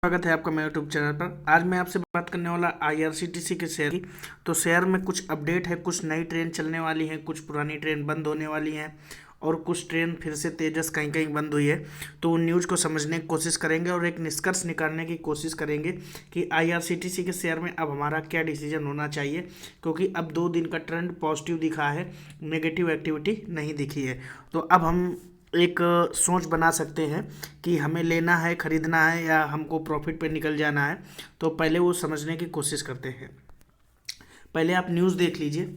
स्वागत है आपका मेरे यूट्यूब चैनल पर। आज मैं आपसे बात करने वाला आईआरसीटीसी के शेयर की। तो शेयर में कुछ अपडेट है, कुछ नई ट्रेन चलने वाली हैं, कुछ पुरानी ट्रेन बंद होने वाली हैं और कुछ ट्रेन फिर से तेजस कहीं कहीं बंद हुई है। तो उन न्यूज़ को समझने की कोशिश करेंगे और एक निष्कर्ष निकालने की कोशिश करेंगे कि आईआरसीटीसी के शेयर में अब हमारा क्या डिसीजन होना चाहिए, क्योंकि अब 2 दिन का ट्रेंड पॉजिटिव दिखा है, नेगेटिव एक्टिविटी नहीं दिखी है। तो अब हम एक सोच बना सकते हैं कि हमें लेना है, खरीदना है या हमको प्रॉफिट पे निकल जाना है। तो पहले वो समझने की कोशिश करते हैं। पहले आप न्यूज़ देख लीजिए।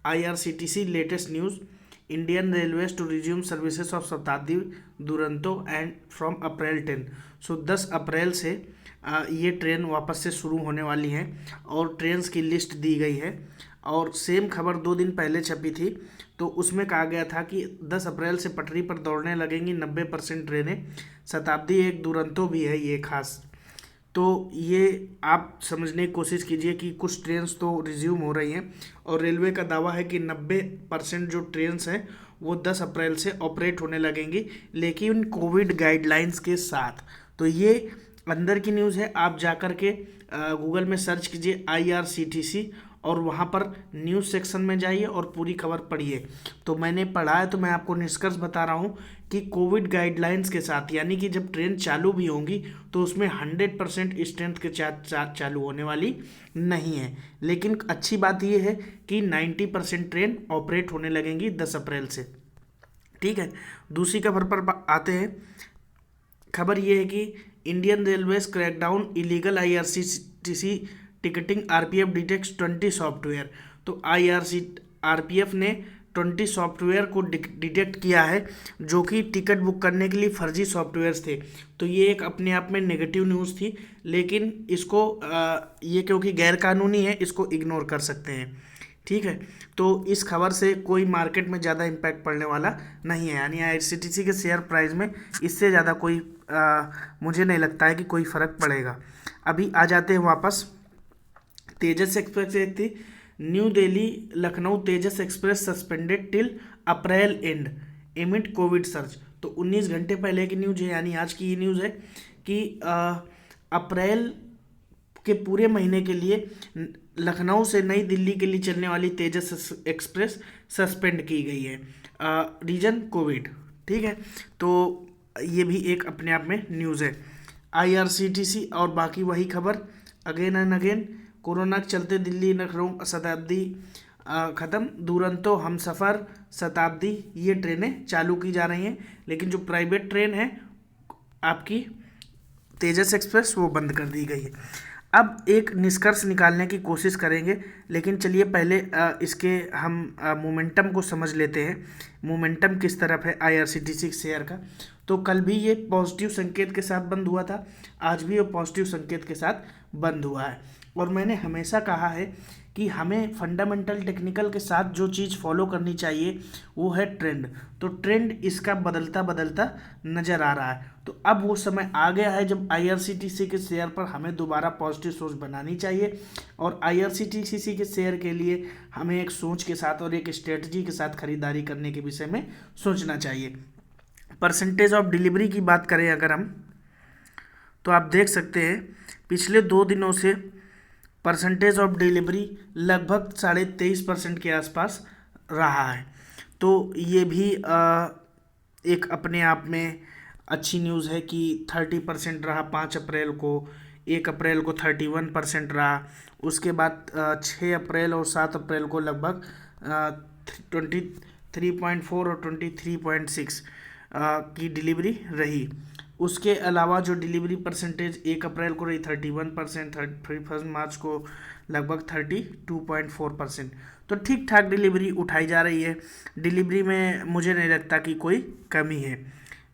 IRCTC latest news, Indian railways to resume services of Shatabdi Duronto and from April 10। So 10 April से ये ट्रेन वापस से शुरू होने वाली है और ट्रेन्स की लिस्ट दी गई है। और सेम खबर 2 दिन पहले छपी थी, तो उसमें कहा गया था कि 10 अप्रैल से पटरी पर दौड़ने लगेंगी 90% ट्रेनें। शताब्दी एक दुरंतो भी है ये खास। तो ये आप समझने की कोशिश कीजिए कि कुछ ट्रेन्स तो रिज्यूम हो रही हैं और रेलवे का दावा है कि 90% जो ट्रेन्स हैं वो 10 अप्रैल से ऑपरेट होने लगेंगी, लेकिन कोविड गाइडलाइंस के साथ। तो ये अंदर की न्यूज़ है। आप जाकर के गूगल में सर्च कीजिए आईआरसीटीसी और वहाँ पर न्यूज़ सेक्शन में जाइए और पूरी खबर पढ़िए। तो मैंने पढ़ा है, तो मैं आपको निष्कर्ष बता रहा हूँ कि कोविड गाइडलाइंस के साथ, यानी कि जब ट्रेन चालू भी होंगी तो उसमें 100% स्ट्रेंथ के साथ चालू होने वाली नहीं है। लेकिन अच्छी बात यह है कि 90% ट्रेन ऑपरेट होने लगेंगी 10 अप्रैल से। ठीक है, दूसरी खबर पर आते हैं। खबर यह है कि Indian railways crackdown illegal IRCTC ticketing, RPF detects 20 software. तो आरपीएफ ने 20 सॉफ्टवेयर को डिटेक्ट किया है जो कि टिकट बुक करने के लिए फर्जी सॉफ्टवेयर्स थे। तो ये एक अपने आप में नेगेटिव न्यूज़ थी, लेकिन इसको ये क्योंकि गैर कानूनी है, इसको इग्नोर कर सकते हैं। ठीक है, तो इस खबर से कोई मार्केट में ज़्यादा इम्पैक्ट पड़ने वाला नहीं है, यानी आईआरसीटीसी के शेयर प्राइस में इससे ज़्यादा कोई मुझे नहीं लगता है कि कोई फ़र्क पड़ेगा। अभी आ जाते हैं वापस। तेजस एक्सप्रेस एक थी, new Delhi Lucknow Tejas express suspended till April and एमिड Covid search. तो 19 घंटे पहले की न्यूज़ है, यानी आज की ये न्यूज़ है कि अप्रैल के पूरे महीने के लिए लखनऊ से नई दिल्ली के लिए चलने वाली तेजस एक्सप्रेस सस्पेंड की गई है, रीजन कोविड। ठीक है, तो ये भी एक अपने आप में न्यूज़ है। आईआरसीटीसी और बाकी वही खबर अगेन एंड अगेन। कोरोना के चलते दिल्ली लखनऊ शताब्दी ख़त्म, दुरंतो हमसफ़र शताब्दी ये ट्रेनें चालू की जा रही हैं, लेकिन जो प्राइवेट ट्रेन है आपकी तेजस एक्सप्रेस वो बंद कर दी गई है। अब एक निष्कर्ष निकालने की कोशिश करेंगे, लेकिन चलिए पहले इसके हम मोमेंटम को समझ लेते हैं। मोमेंटम किस तरफ है आईआरसीटीसी शेयर का। तो कल भी ये पॉजिटिव संकेत के साथ बंद हुआ था, आज भी वो पॉजिटिव संकेत के साथ बंद हुआ है। और मैंने हमेशा कहा है कि हमें फंडामेंटल टेक्निकल के साथ जो चीज़ फॉलो करनी चाहिए वो है ट्रेंड। तो ट्रेंड इसका बदलता बदलता नज़र आ रहा है। तो अब वो समय आ गया है जब आईआरसीटीसी के शेयर पर हमें दोबारा पॉजिटिव सोच बनानी चाहिए और आईआरसीटीसी के शेयर के लिए हमें एक सोच के साथ और एक स्ट्रेटजी के साथ खरीदारी करने के विषय में सोचना चाहिए। परसेंटेज ऑफ डिलीवरी की बात करें अगर हम, तो आप देख सकते हैं पिछले 2 दिनों से परसेंटेज ऑफ डिलीवरी लगभग 23.5% के आसपास रहा है। तो ये भी एक अपने आप में अच्छी न्यूज़ है कि 30% रहा 5 अप्रैल को, 1 अप्रैल को 31% रहा, उसके बाद 6 अप्रैल और 7 अप्रैल को लगभग 23.4 और 23.6 की डिलीवरी रही। उसके अलावा जो डिलीवरी परसेंटेज 1 अप्रैल को रही 31%, 31 मार्च को लगभग 32.4%। तो ठीक ठाक डिलीवरी उठाई जा रही है। डिलीवरी में मुझे नहीं लगता कि कोई कमी है।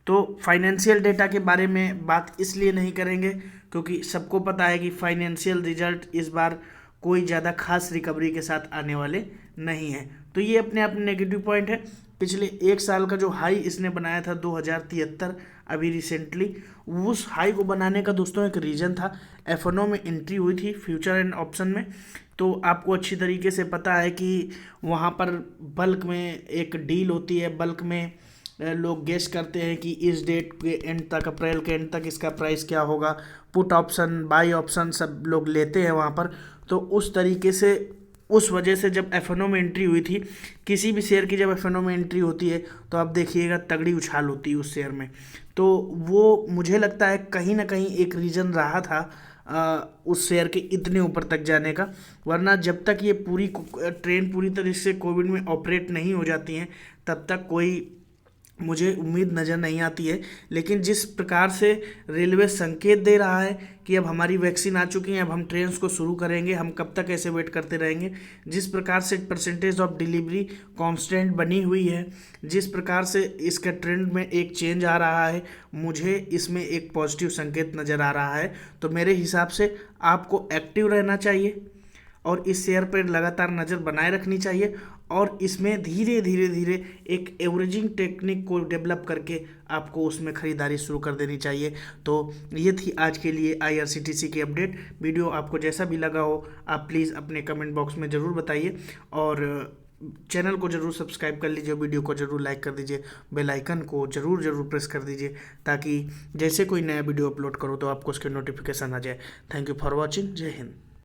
तो फाइनेंशियल डेटा के बारे में बात इसलिए नहीं करेंगे क्योंकि सबको पता है कि फाइनेंशियल रिजल्ट इस बार कोई ज़्यादा खास रिकवरी के साथ आने वाले नहीं है। तो ये अपने आप में नेगेटिव पॉइंट है। पिछले 1 साल का जो हाई इसने बनाया था 2073, अभी रिसेंटली उस हाई को बनाने का दोस्तों एक रीज़न था, एफएनओ में एंट्री हुई थी फ्यूचर एंड ऑप्शन में। तो आपको अच्छी तरीके से पता है कि वहाँ पर बल्क में एक डील होती है, बल्क में लोग गेस करते हैं कि इस डेट के एंड तक, अप्रैल के एंड तक इसका प्राइस क्या होगा। पुट ऑप्शन, बाई ऑप्शन सब लोग लेते हैं वहाँ पर। तो उस तरीके से, उस वजह से जब एफ.एन.ओ में एंट्री हुई थी, किसी भी शेयर की जब एफ.एन.ओ में एंट्री होती है तो आप देखिएगा तगड़ी उछाल होती है उस शेयर में। तो वो मुझे लगता है कहीं ना कहीं एक रीज़न रहा था उस शेयर के इतने ऊपर तक जाने का। वरना जब तक ये पूरी ट्रेन पूरी तरह से कोविड में ऑपरेट नहीं हो जाती हैं, तब तक कोई मुझे उम्मीद नज़र नहीं आती है। लेकिन जिस प्रकार से रेलवे संकेत दे रहा है कि अब हमारी वैक्सीन आ चुकी है, अब हम ट्रेन्स को शुरू करेंगे, हम कब तक ऐसे वेट करते रहेंगे, जिस प्रकार से परसेंटेज ऑफ डिलीवरी कांस्टेंट बनी हुई है, जिस प्रकार से इसका ट्रेंड में एक चेंज आ रहा है, मुझे इसमें एक पॉजिटिव संकेत नज़र आ रहा है। तो मेरे हिसाब से आपको एक्टिव रहना चाहिए और इस शेयर पर लगातार नज़र बनाए रखनी चाहिए, और इसमें धीरे धीरे धीरे एक एवरेजिंग टेक्निक को डेवलप करके आपको उसमें ख़रीदारी शुरू कर देनी चाहिए। तो ये थी आज के लिए IRCTC की अपडेट। वीडियो आपको जैसा भी लगा हो आप प्लीज़ अपने कमेंट बॉक्स में ज़रूर बताइए, और चैनल को ज़रूर सब्सक्राइब कर लीजिए, वीडियो को ज़रूर लाइक कर दीजिए, बेल आइकन को ज़रूर प्रेस कर दीजिए, ताकि जैसे कोई नया वीडियो अपलोड करो तो आपको उसके नोटिफिकेशन आ जाए। Thank you for watching. जय हिंद।